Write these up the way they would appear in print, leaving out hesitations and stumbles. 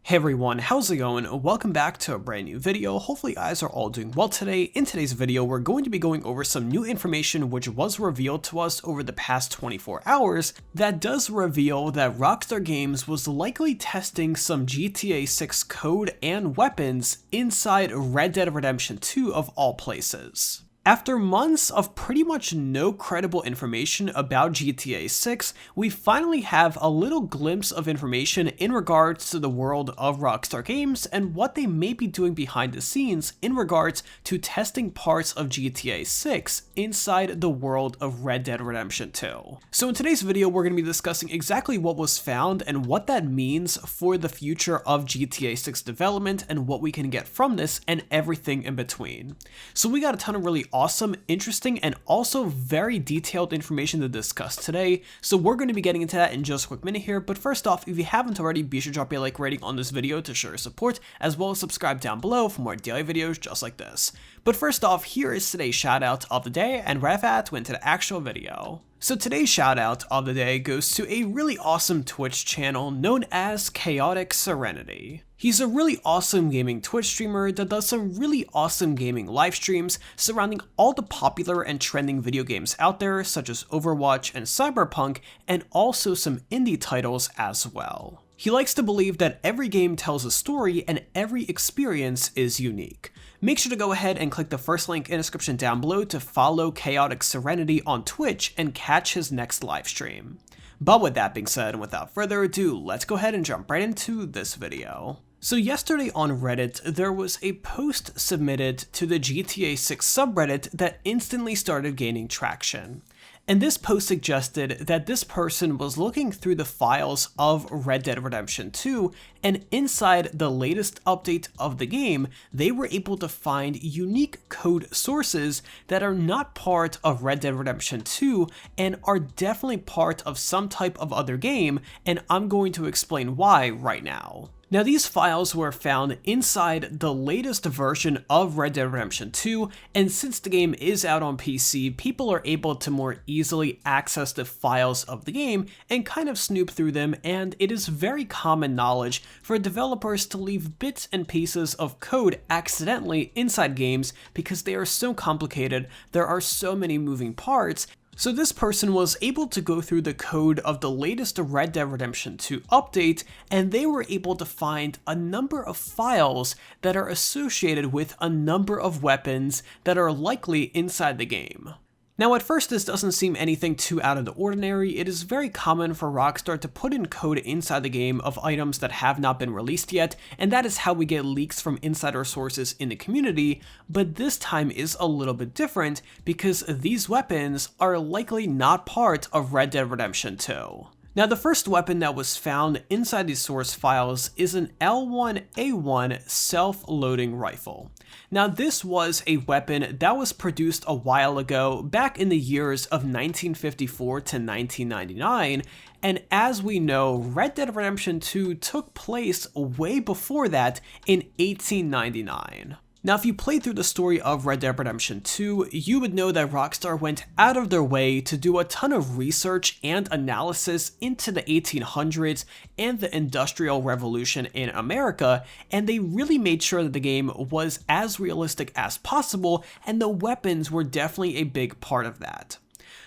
Hey everyone, how's it going? Welcome back to a brand new video. Hopefully you guys are all doing well today. In today's video, we're going to be going over some new information which was revealed to us over the past 24 hours that does reveal that Rockstar Games was likely testing some GTA 6 code and weapons inside Red Dead Redemption 2 of all places. After months of pretty much no credible information about GTA 6, we finally have a little glimpse of information in regards to the world of Rockstar Games and what they may be doing behind the scenes in regards to testing parts of GTA 6 inside the world of Red Dead Redemption 2. So in today's video, we're going to be discussing exactly what was found and what that means for the future of GTA 6 development and what we can get from this and everything in between. So we got a ton of really awesome, interesting, and also very detailed information to discuss today, so we're going to be getting into that in just a quick minute here. But first off, if you haven't already, be sure to drop a like rating on this video to show your support, as well as subscribe down below for more daily videos just like this. But first off, here is today's shout out of the day, and right after that, went to the actual video. So today's shout out of the day goes to a really awesome Twitch channel known as Chaotic Serenity. He's a really awesome gaming Twitch streamer that does some really awesome gaming live streams surrounding all the popular and trending video games out there, such as Overwatch and Cyberpunk, and also some indie titles as well. He likes to believe that every game tells a story and every experience is unique. Make sure to go ahead and click the first link in the description down below to follow Chaotic Serenity on Twitch and catch his next live stream. But with that being said, and without further ado, let's go ahead and jump right into this video. So yesterday on Reddit, there was a post submitted to the GTA 6 subreddit that instantly started gaining traction. And this post suggested that this person was looking through the files of Red Dead Redemption 2, and inside the latest update of the game, they were able to find unique code sources that are not part of Red Dead Redemption 2 and are definitely part of some type of other game, and I'm going to explain why right now. Now, these files were found inside the latest version of Red Dead Redemption 2, and since the game is out on PC, people are able to more easily access the files of the game and kind of snoop through them, and it is very common knowledge for developers to leave bits and pieces of code accidentally inside games because they are so complicated, there are so many moving parts. So this person was able to go through the code of the latest Red Dead Redemption 2 update, and they were able to find a number of files that are associated with a number of weapons that are likely inside the game. Now, at first, this doesn't seem anything too out of the ordinary. It is very common for Rockstar to put in code inside the game of items that have not been released yet, and that is how we get leaks from insider sources in the community, but this time is a little bit different because these weapons are likely not part of Red Dead Redemption 2. Now, the first weapon that was found inside these source files is an L1A1 self-loading rifle. Now, this was a weapon that was produced a while ago, back in the years of 1954 to 1999, and as we know, Red Dead Redemption 2 took place way before that in 1899. Now, if you played through the story of Red Dead Redemption 2, you would know that Rockstar went out of their way to do a ton of research and analysis into the 1800s and the Industrial Revolution in America, and they really made sure that the game was as realistic as possible, and the weapons were definitely a big part of that.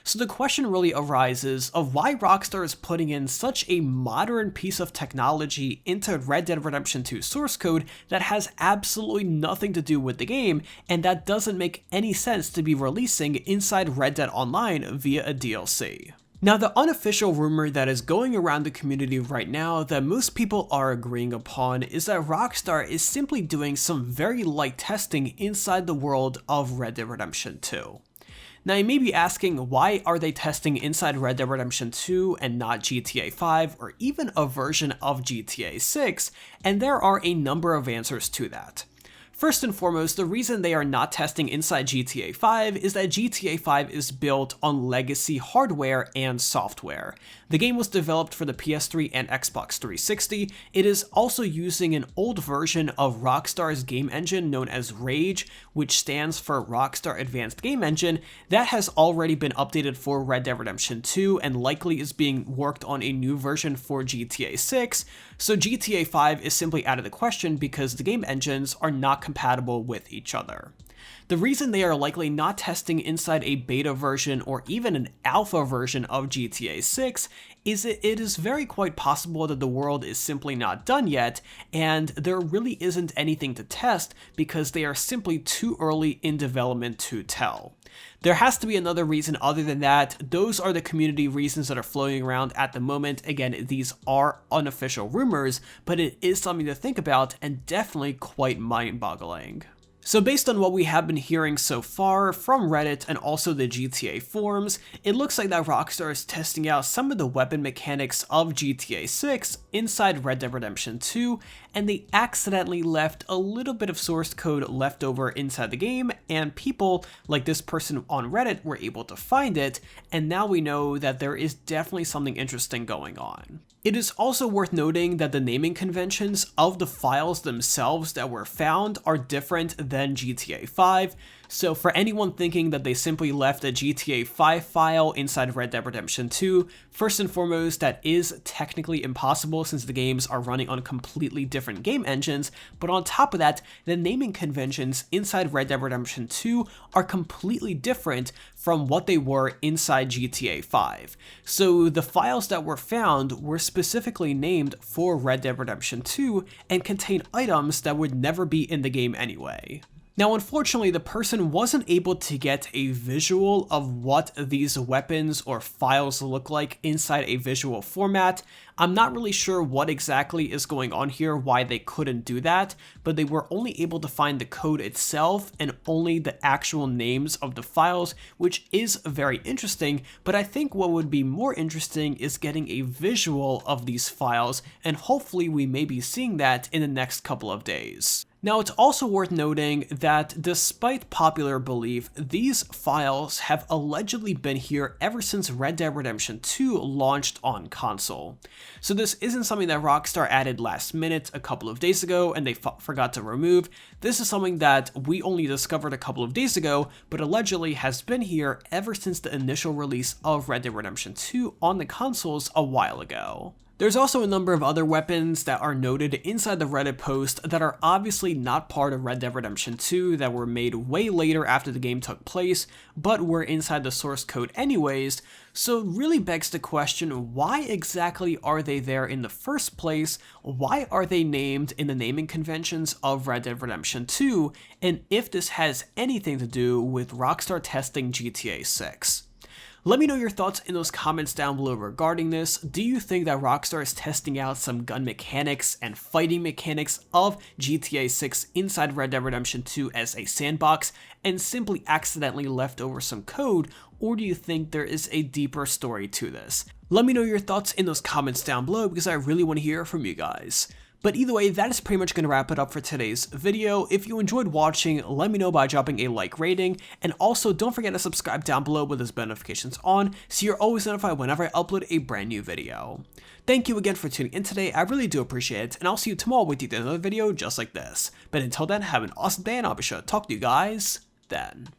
So the question really arises of why Rockstar is putting in such a modern piece of technology into Red Dead Redemption 2 source code that has absolutely nothing to do with the game, and that doesn't make any sense to be releasing inside Red Dead Online via a DLC. Now, the unofficial rumor that is going around the community right now that most people are agreeing upon is that Rockstar is simply doing some very light testing inside the world of Red Dead Redemption 2. Now, you may be asking, why are they testing inside Red Dead Redemption 2 and not GTA 5 or even a version of GTA 6? And there are a number of answers to that. First and foremost, the reason they are not testing inside GTA 5 is that GTA 5 is built on legacy hardware and software. The game was developed for the PS3 and Xbox 360. It is also using an old version of Rockstar's game engine known as Rage, which stands for Rockstar Advanced Game Engine, that has already been updated for Red Dead Redemption 2 and likely is being worked on a new version for GTA 6. So GTA 5 is simply out of the question because the game engines are not compatible with each other. The reason they are likely not testing inside a beta version or even an alpha version of GTA 6 is that it is very quite possible that the world is simply not done yet, and there really isn't anything to test because they are simply too early in development to tell. There has to be another reason other than that. Those are the community reasons that are floating around at the moment. Again, these are unofficial rumors, but it is something to think about and definitely quite mind-boggling. So based on what we have been hearing so far from Reddit and also the GTA forums, it looks like that Rockstar is testing out some of the weapon mechanics of GTA 6 inside Red Dead Redemption 2, and they accidentally left a little bit of source code left over inside the game, and people like this person on Reddit were able to find it, and now we know that there is definitely something interesting going on. It is also worth noting that the naming conventions of the files themselves that were found are different than GTA 5, so for anyone thinking that they simply left a GTA 5 file inside Red Dead Redemption 2, first and foremost, that is technically impossible since the games are running on completely different game engines, but on top of that, the naming conventions inside Red Dead Redemption 2 are completely different from what they were inside GTA 5. So the files that were found were specifically named for Red Dead Redemption 2 and contain items that would never be in the game anyway. Now, unfortunately, the person wasn't able to get a visual of what these weapons or files look like inside a visual format. I'm not really sure what exactly is going on here, why they couldn't do that, but they were only able to find the code itself and only the actual names of the files, which is very interesting, but I think what would be more interesting is getting a visual of these files, and hopefully we may be seeing that in the next couple of days. Now, it's also worth noting that despite popular belief, these files have allegedly been here ever since Red Dead Redemption 2 launched on console. So this isn't something that Rockstar added last minute a couple of days ago and they forgot to remove. This is something that we only discovered a couple of days ago, but allegedly has been here ever since the initial release of Red Dead Redemption 2 on the consoles a while ago. There's also a number of other weapons that are noted inside the Reddit post that are obviously not part of Red Dead Redemption 2 that were made way later after the game took place, but were inside the source code anyways, so it really begs the question, why exactly are they there in the first place? Why are they named in the naming conventions of Red Dead Redemption 2? And if this has anything to do with Rockstar testing GTA 6. Let me know your thoughts in those comments down below regarding this. Do you think that Rockstar is testing out some gun mechanics and fighting mechanics of GTA 6 inside Red Dead Redemption 2 as a sandbox and simply accidentally left over some code, or do you think there is a deeper story to this? Let me know your thoughts in those comments down below because I really want to hear from you guys. But either way, that is pretty much going to wrap it up for today's video. If you enjoyed watching, let me know by dropping a like rating, and also don't forget to subscribe down below with those notifications on so you're always notified whenever I upload a brand new video. Thank you again for tuning in today, I really do appreciate it, and I'll see you tomorrow with another video just like this. But until then, have an awesome day, and I'll be sure to talk to you guys then.